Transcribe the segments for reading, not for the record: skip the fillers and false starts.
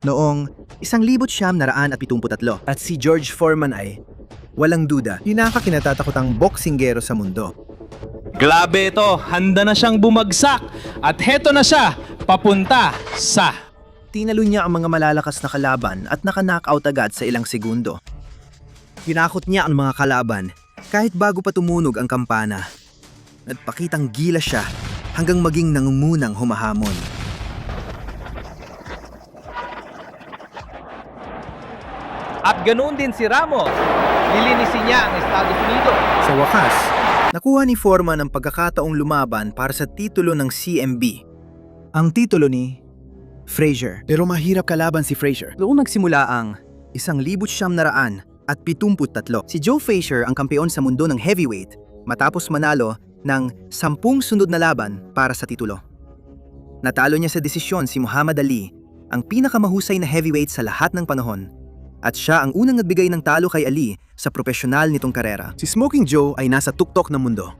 noong 1973. At si George Foreman ay, walang duda, pinakakinatatakotang boksinggero sa mundo. Grabe ito, handa na siyang bumagsak at heto na siya, papunta sa... Tinalo niya ang mga malalakas na kalaban at naka-knockout agad sa ilang segundo. Pinakot niya ang mga kalaban kahit bago pa tumunog ang kampana. Nagpakitang gila siya hanggang maging nangungunang humahamon. At ganoon din si Ramos. Lilinisin niya ang Estados Unidos. Sa wakas, nakuha ni Foreman ang pagkakataong lumaban para sa titulo ng CMB. Ang titulo ni Frazier. Pero mahirap kalaban si Frazier. Noong nagsimula ang 1973, si Joe Frazier ang kampeon sa mundo ng heavyweight matapos manalo ng 10 sunod na laban para sa titulo. Natalo niya sa desisyon si Muhammad Ali, ang pinakamahusay na heavyweight sa lahat ng panahon. At siya ang unang nagbigay ng talo kay Ali sa profesional nitong karera. Si Smoking Joe ay nasa tuktok ng mundo.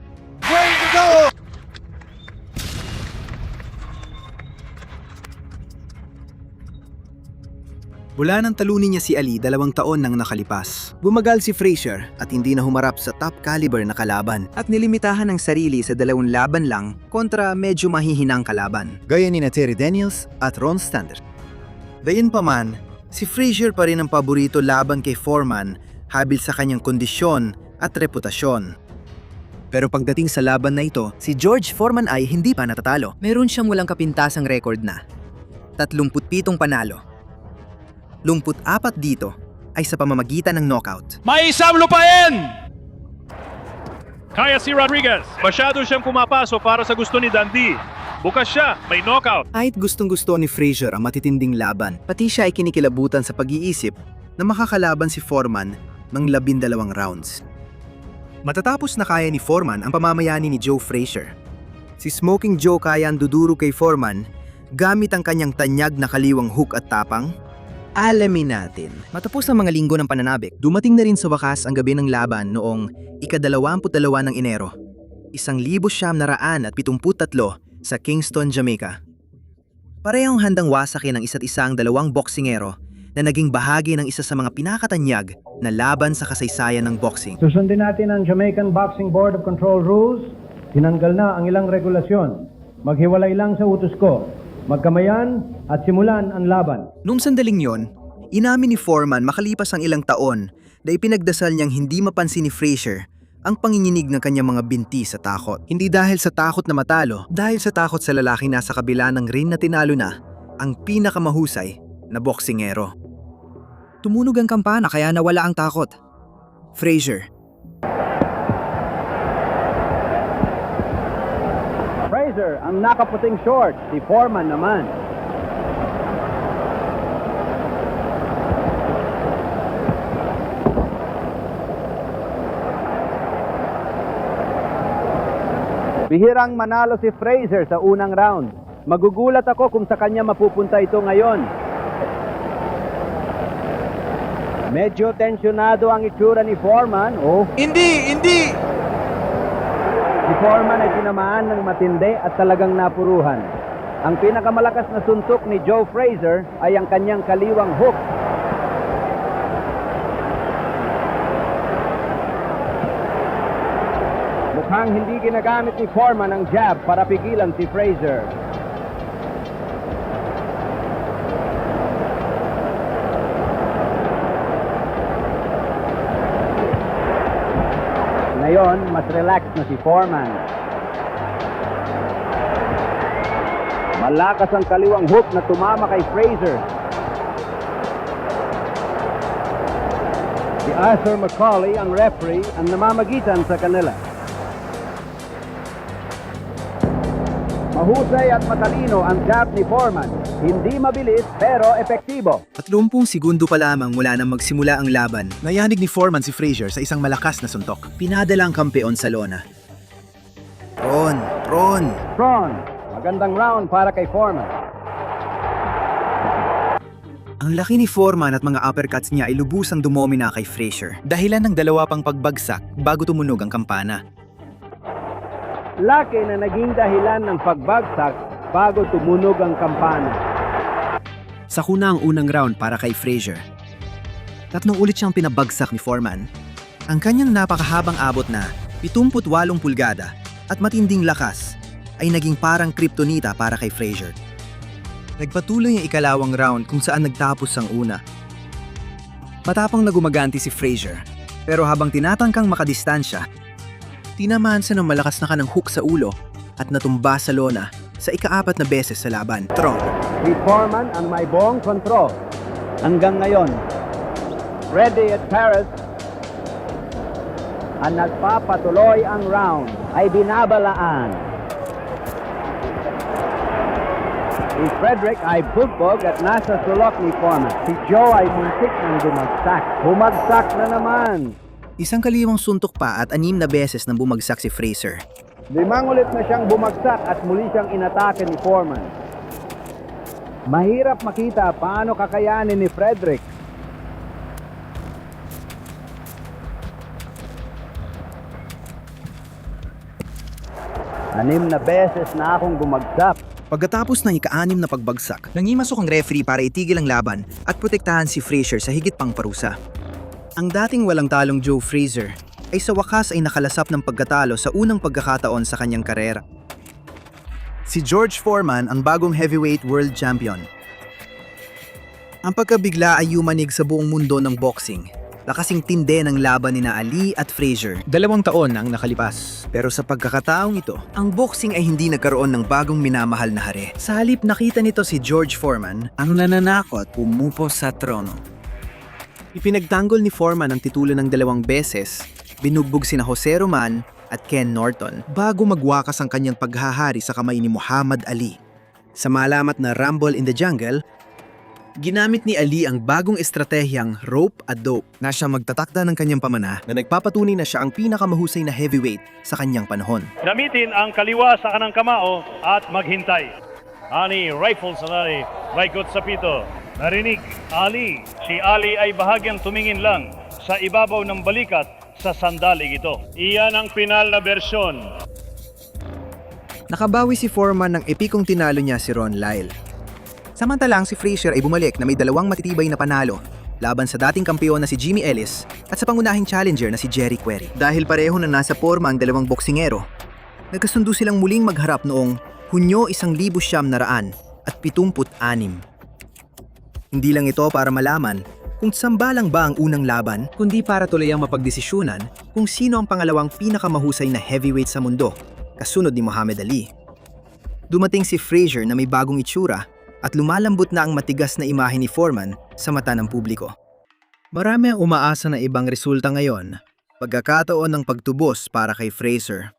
Mula nang talunin niya si Ali 2 taon nang nakalipas. Bumagal si Frazier at hindi na humarap sa top caliber na kalaban at nilimitahan ang sarili sa 2 laban lang kontra medyo mahihinang kalaban. Gaya ni Terry Daniels at Ron Stander. Gayunpaman, si Frazier pa rin ang paborito laban kay Foreman habil sa kanyang kondisyon at reputasyon. Pero pagdating sa laban na ito, si George Foreman ay hindi pa natatalo. Meron siyang walang kapintasang record na 37 panalo. 24 dito ay sa pamamagitan ng knockout. May isang lupain! Kaya si Rodriguez. Masyado siyang pumapasok para sa gusto ni Dundee. Bukas siya, may knockout. Kahit gustong-gusto ni Frazier ang matitinding laban, pati siya ay kinikilabutan sa pag-iisip na makakalaban si Foreman ng 12 rounds. Matatapos na kaya ni Foreman ang pamamayani ni Joe Frazier. Si Smoking Joe kaya ang duduro kay Foreman gamit ang kanyang tanyag na kaliwang hook at tapang. Alamin natin. Matapos ang mga linggo ng pananabik, dumating na rin sa wakas ang gabi ng laban noong ika-22 ng Enero, 1973 sa Kingston, Jamaica. Parehong handang wasakin ng isa't isa ang 2 boksingero na naging bahagi ng isa sa mga pinakatanyag na laban sa kasaysayan ng boxing. Susundin natin ang Jamaican Boxing Board of Control Rules. Tinanggal na ang ilang regulasyon. Maghiwalay lang sa utos ko. Magkamayan at simulan ang laban. Noong sandaling yon, inamin ni Foreman makalipas ang ilang taon na ipinagdasal niyang hindi mapansin ni Frazier ang panginginig ng kanyang mga binti sa takot. Hindi dahil sa takot na matalo, dahil sa takot sa lalaking nasa kabila ng ring na tinalo na ang pinakamahusay na boksingero. Tumunog ang kampana kaya nawala ang takot. Frazier. Frazier ang nakaputing short. Si Foreman naman. Bihirang manalo si Frazier sa unang round. Magugulat ako kung sa kanya mapupunta ito ngayon. Medyo tensyonado ang itsura ni Foreman. Hindi! Si Foreman ay tinamaan ng matindi at talagang napuruhan. Ang pinakamalakas na suntok ni Joe Frazier ay ang kanyang kaliwang hook. Mukhang hindi ginagamit ni Foreman ang jab para pigilan si Frazier. Ngayon, mas relax na si Foreman. Malakas ang kaliwang hook na tumama kay Frazier. Si Arthur McCauley, ang referee, ang namamagitan sa kanila. Mahusay at matalino ang jab ni Foreman. Hindi mabilis pero epektibo. 30 segundo pa lamang mula nang magsimula ang laban, nayanig ni Foreman si Frazier sa isang malakas na suntok. Pinadala ang kampeon sa lona. Ron! Magandang round para kay Foreman. Ang laki ni Foreman at mga uppercuts niya ay lubusang dumomina kay Frazier. Dahilan ng 2 pang pagbagsak bago tumunog ang kampana. Laki na naging dahilan ng pagbagsak bago tumunog ang kampana. Sako na ang unang round para kay Frazier. 3 ulit siyang pinabagsak ni Foreman. Ang kanyang napakahabang abot na 78 pulgada at matinding lakas ay naging parang kryptonita para kay Frazier. Nagpatuloy ang ikalawang round kung saan nagtapos ang una. Matapang na gumaganti si Frazier, pero habang tinatangkang makadistansya, tinamaan siya ng malakas na kanang hook sa ulo at natumba sa lona sa ika-4 na beses sa laban. Si Foreman ang may buong kontrol. Hanggang ngayon, Freddy at Paris ang nagpapatuloy ang round ay binabalaan. Si Frederick ay bugbog at nasa sulok ni Foreman. Si Joe ay muntik ng bumagsak. Bumagsak na naman. Isang kaliwang suntok pa at 6 na beses nang bumagsak si Frazier. 5 ulit na siyang bumagsak at muli siyang inatake ni Foreman. Mahirap makita paano kakayanin ni Frederick. Anim na beses na akong bumagsak. Pagkatapos ng ika-6 na pagbagsak, nangimasok ang referee para itigil ang laban at protektahan si Frazier sa higit pang parusa. Ang dating walang talong Joe Frazier ay sa wakas ay nakalasap ng pagkatalo sa unang pagkakataon sa kanyang karera. Si George Foreman ang bagong heavyweight world champion. Ang pagkabigla ay yumanig sa buong mundo ng boxing. Nakasing tinde ng laban ni Ali at Frazier. 2 taon ang nakalipas. Pero sa pagkakataong ito, ang boxing ay hindi nagkaroon ng bagong minamahal na hari. Sa halip nakita nito si George Foreman ang nananakot umupo sa trono. Ipinagtanggol ni Foreman ang titulo ng 2 beses, binugbog sina Jose Roman at Ken Norton bago magwakas ang kanyang paghahari sa kamay ni Muhammad Ali. Sa malamat na Rumble in the Jungle, ginamit ni Ali ang bagong estratehiyang rope a dope na siya magtatakda ng kanyang pamana na nagpapatunay na siya ang pinakamahusay na heavyweight sa kanyang panahon. Gamitin ang kaliwa sa kanang kamao at maghintay. Ani rifle sa nari, baikot sa pito. Narinig, Ali. Si Ali ay bahagyang tumingin lang sa ibabaw ng balikat sa sandalig ito. Iyan ang final na bersyon. Nakabawi si Foreman ng epikong tinalo niya si Ron Lyle. Samantalang si Frazier ay bumalik na may 2 matitibay na panalo laban sa dating kampeon na si Jimmy Ellis at sa pangunahing challenger na si Jerry Query. Dahil pareho na nasa forma ang 2 boksingero, nagkasundo silang muling magharap noong Hunyo 1976. Hindi lang ito para malaman kung sambalang ba ang unang laban, kundi para tuloyang mapagdesisyunan kung sino ang pangalawang pinakamahusay na heavyweight sa mundo, kasunod ni Muhammad Ali. Dumating si Frazier na may bagong itsura at lumalambot na ang matigas na imahe ni Foreman sa mata ng publiko. Marami ang umaasa na ibang resulta ngayon, pagkakataon ng pagtubos para kay Frazier.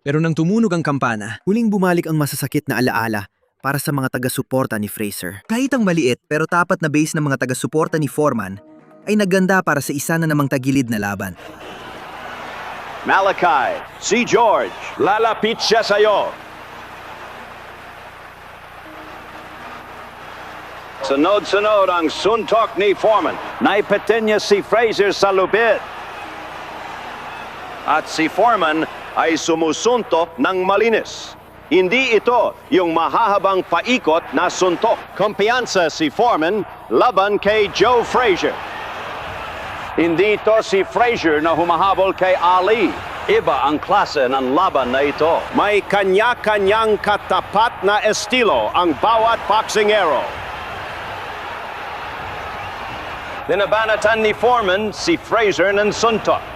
Pero nang tumunog ang kampana, huling bumalik ang masasakit na alaala para sa mga taga-suporta ni Frazier. Kahit ang maliit pero tapat na base ng mga taga-suporta ni Foreman ay naganda para sa isa na namang tagilid na laban. Malachi, si George, lalapit siya sa'yo. Sunod-sunod ang suntok ni Foreman. Naipatin niya si Frazier sa lupit. At si Foreman ay sumusuntok ng malinis. Hindi ito yung mahahabang paikot na suntok. Kumpiyansa si Foreman laban kay Joe Frazier. Hindi ito si Frazier na humahabol kay Ali. Iba ang klase ng laban na ito. May kanya-kanyang katapat na estilo ang bawat boksingero. Binabanatan ni Foreman si Frazier ng suntok.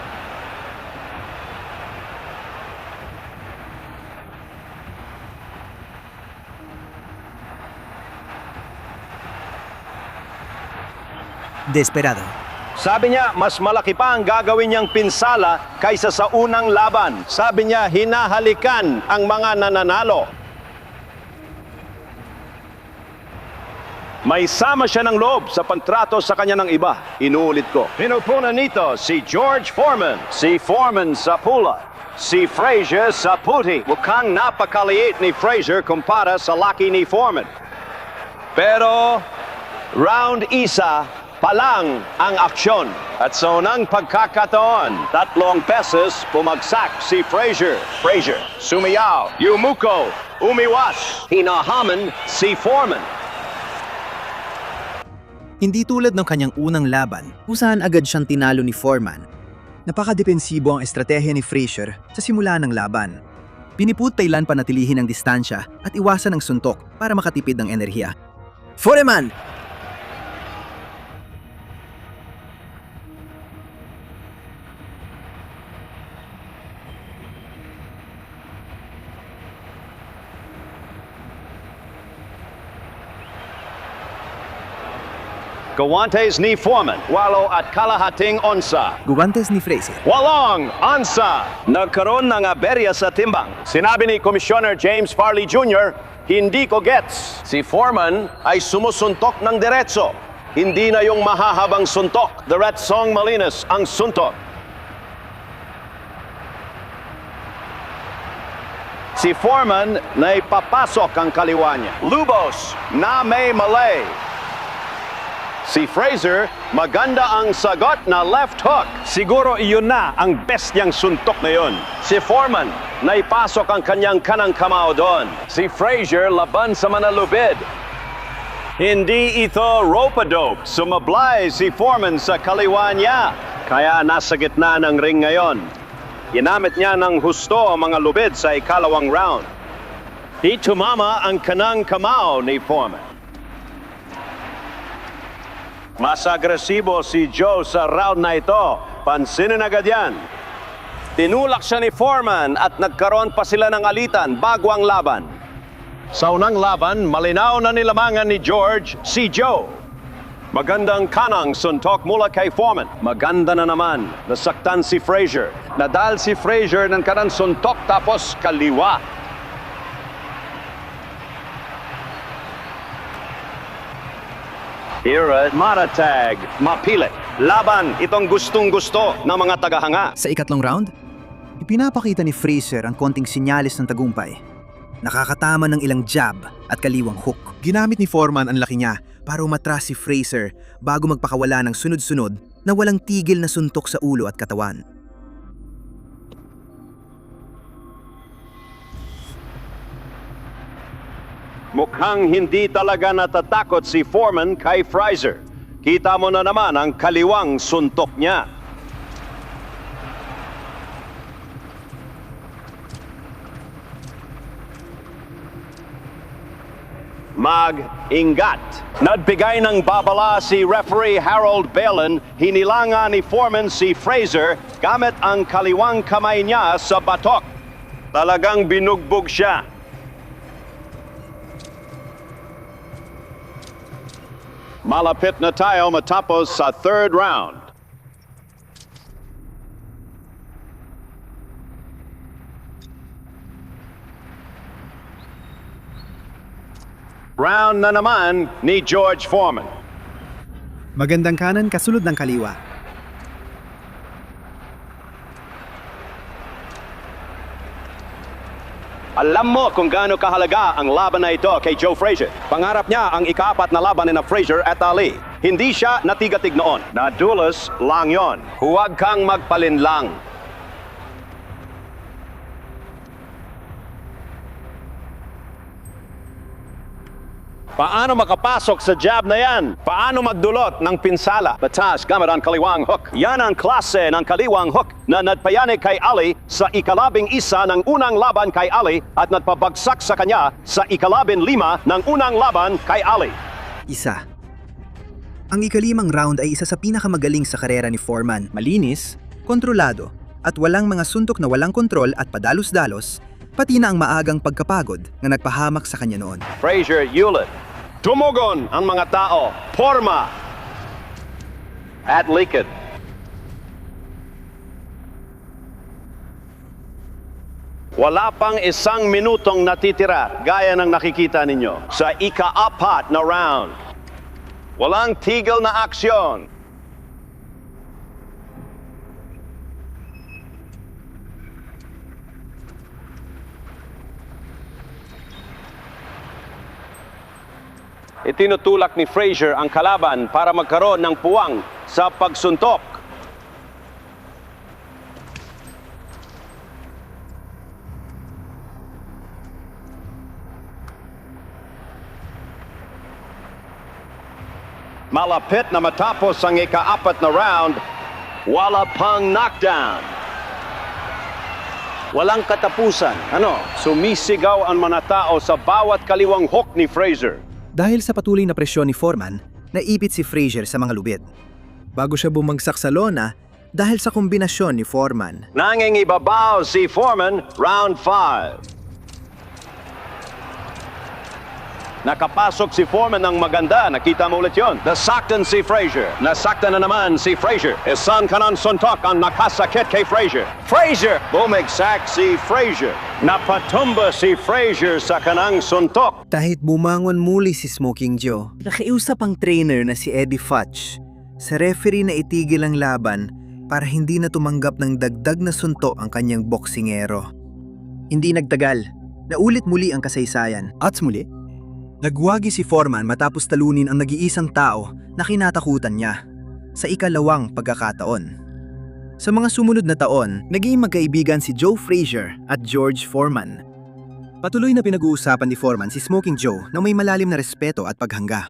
Desperado. Sabi niya, mas malaki pa ang gagawin niyang pinsala kaysa sa unang laban. Sabi niya, hinahalikan ang mga nananalo. May sama siya ng loob sa pagtrato sa kanya ng iba. Inuulit ko. Pinupunan nito si George Foreman. Si Foreman sa pula. Si Frazier sa puti. Mukhang napakaliit ni Frazier kumpara sa laki ni Foreman. Pero round isa pa lang ang aksyon. At sa unang pagkakataon, 3 beses bumagsak si Frazier. Frazier, sumiyaw, yumuko, umiwas. Hinahaman si Foreman. Hindi tulad ng kanyang unang laban, kung saan agad siyang tinalo ni Foreman. Napakadepensibo ang estratehiya ni Frazier sa simula ng laban. Piniputailan panatilihin ang distansya at iwasan ang suntok para makatipid ng enerhiya. Foreman! Guwantes ni Foreman, 8 at kalahating onsa. Guwantes ni Frazier. 8 onsa! Nagkaroon ng aberya sa timbang. Sinabi ni Commissioner James Farley Jr., hindi ko gets. Si Foreman ay sumusuntok ng diretso. Hindi na yung mahahabang suntok. Diretsong malinis ang suntok. Si Foreman na ipapasok ang kaliwa niya. Lubos na may malay. Si Frazier, maganda ang sagot na left hook. Siguro iyon na ang best niyang suntok na yun. Si Foreman, naipasok ang kanyang kanang kamao doon. Si Frazier, laban sa manalubid. Hindi ito rope-a-dope. Sumablay si Foreman sa kaliwa niya. Kaya nasa gitna ng ring ngayon. Ginamit niya ng husto ang mga lubid sa ikalawang round. Di tumama ang kanang kamao ni Foreman. Mas agresibo si Joe sa round na ito. Pansinin agad yan. Tinulak siya ni Foreman at nagkaroon pa sila ng alitan bago ang laban. Sa unang laban, malinaw na nilamangan ni George si Joe. Magandang kanang suntok mula kay Foreman. Maganda na naman, nasaktan si Frazier. Nadal si Frazier ng kanang suntok tapos kaliwa. Here maratag, mapilit. Laban, itong gustong-gusto ng mga tagahanga. Sa ikatlong round, ipinapakita ni Frazier ang konting sinyalis ng tagumpay. Nakakatama ng ilang jab at kaliwang hook. Ginamit ni Foreman ang laki niya para umatras si Frazier bago magpakawala ng sunod-sunod na walang tigil na suntok sa ulo at katawan. Mukhang hindi talaga natatakot si Foreman kay Frazier. Kita mo na naman ang kaliwang suntok niya. Mag-ingat. Nagbigay ng babala si referee Harold Balin. Hinilanga ni Foreman si Frazier gamit ang kaliwang kamay niya sa batok. Talagang binugbog siya. Malapit na tayo matapos sa third round. Round na naman ni George Foreman. Magandang kanan kasunod ng kaliwa. Alam mo kung gaano kahalaga ang laban na ito kay Joe Frazier. Pangarap niya ang ika-4 na laban ni Frazier at Ali. Hindi siya natigatig noon. Nadulas lang yon. Huwag kang magpalinlang. Paano makapasok sa jab na yan? Paano magdulot ng pinsala? Batas gamit ang kaliwang hook. Yan ang klase ng kaliwang hook na nagpayanig kay Ali sa ika-11 ng unang laban kay Ali at nagpabagsak sa kanya sa ika-15 ng unang laban kay Ali. Isa. Ang ika-5 round ay isa sa pinakamagaling sa karera ni Foreman. Malinis, kontrolado, at walang mga suntok na walang kontrol at padalos-dalos, pati na ang maagang pagkapagod na nagpahamak sa kanya noon. Frazier Hewlett. Tumugon ang mga tao. Porma. At likod. Wala pang 1 minutong natitira gaya ng nakikita ninyo sa ika-4 na round. Walang tigil na aksyon. Itinutulak ni Frazier ang kalaban para magkaroon ng puwang sa pagsuntok. Malapit na matapos ang ika-4 na round, wala pang knockdown. Walang katapusan. Sumisigaw ang mga tao sa bawat kaliwang hook ni Frazier. Dahil sa patuloy na presyon ni Foreman, naipit si Frazier sa mga lubid. Bago siya bumagsak sa lona dahil sa kombinasyon ni Foreman. Nanging ibabaw si Foreman, round 5. Nakapasok si Foreman ng maganda. Nakita mo ulit yun. Nasaktan si Frazier. Nasaktan na naman si Frazier. Isang kanang suntok ang nakasakit kay Frazier. Frazier! Bumagsak si Frazier. Napatumba si Frazier sa kanang suntok. Kahit bumangon muli si Smoking Joe, nakiusap ang trainer na si Eddie Futch sa referee na itigil ang laban para hindi na tumanggap ng dagdag na suntok ang kanyang boksingero. Hindi nagtagal, naulit muli ang kasaysayan. At muli, nagwagi si Foreman matapos talunin ang nag-iisang tao na kinatakutan niya sa ikalawang pagkakataon. Sa mga sumunod na taon, naging magkaibigan si Joe Frazier at George Foreman. Patuloy na pinag-uusapan ni Foreman si Smoking Joe na may malalim na respeto at paghanga.